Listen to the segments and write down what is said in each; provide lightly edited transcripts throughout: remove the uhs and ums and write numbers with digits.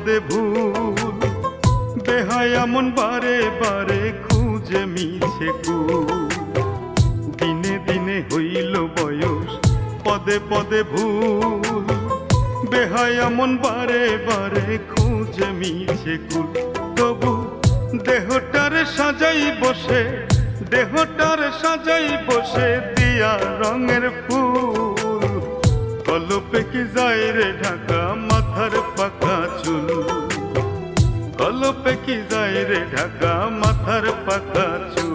পদে ভুল, বেহায়া মন বারে বারে খুঁজে মিছে কুল। দিনে দিনে হইল বয়স, পদে পদে ভুল, বেহায়া মন বারে বারে খুঁজে মিছে কুল। তবু দেহটার সাজাই বসে, দেহটার সাজাই বসে দিয়া রঙের ফুল। কলপে কি যায় রে ঢাকা মাথার পাকা চুল, কলপে কি যায় রে ঢাকা মাথার পাকা চুল।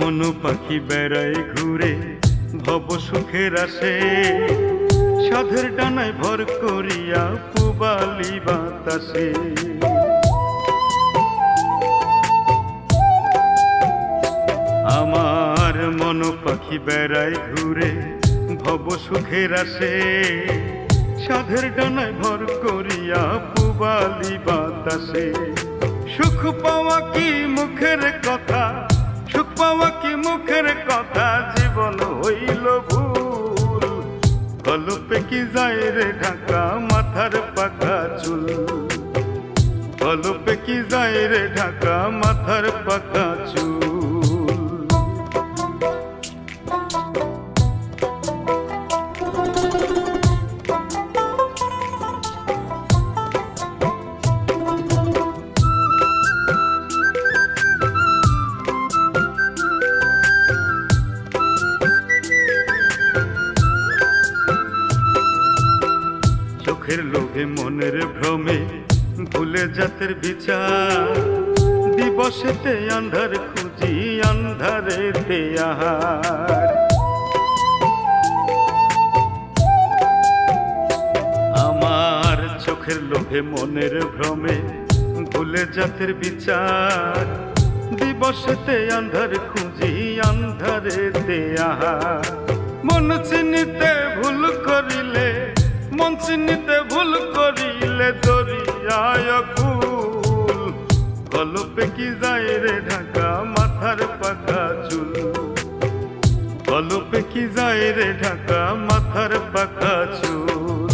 মন পাখি বেড়ায় ঘুরে ভব সুখের আসে, সাধের ডানায় ভর করিয়া পুবালি বাতাসে। আমার মন পাখি বেড়ায় ঘুরে ভব সুখের আসে, সাধের ডানায় ভর করিয়া পুবালি বাতাসে। সুখ পাওয়া কি মুখের কথা, সুখ পাওয়া কি মুখের কথা, জীবন হইল ভুল। কলপে কি যায় রে ঢাকা মাথার পাকা চুল, কলপে কি যায় রে ঢাকা মাথার পাকা চুল। চোখের লোভে মনের ভ্রমে ভুলে জাতের বিচার, দিবসেতে আন্ধার খুঁজি আন্ধারেতে আহার। আমার চোখের লোভে মনের ভ্রমে ভুলে জাতের বিচার, দিবসেতে আন্ধার খুঁজি আন্ধারেতে আহার। মন চিনিতে ভুল করিলে, মন চিনিতে ভুল করিলে দরিয়ায় কুল। কলপে কি যায় রে ঢাকা মাথার পাকা চুল, কলপে কি যায় রে ঢাকা মাথার পাকা চুল।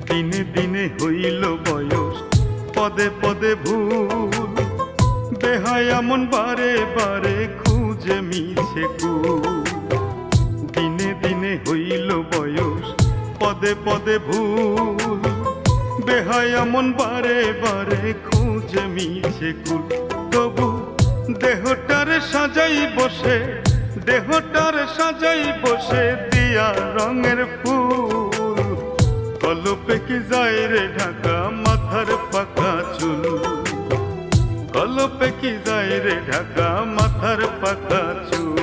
দিনে দিনে হইল বয়স, পদে পদে ভুল, বেহায়া মন বারে বারে খুঁজে মিছে কুল। দিনে দিনে হইল বয়স, পদে পদে ভুল, বেহায়া মন বারে বারে খুঁজে মিছে কুল। তবু দেহটার সাজাই বসে, দেহটার সাজাই বসে দিয়া রঙের ফুল। কলপে কি যায় রে ঢাকা মাথার পাকা চুল, কলপে কি যায় রে ঢাকা মাথার পাকা চুল।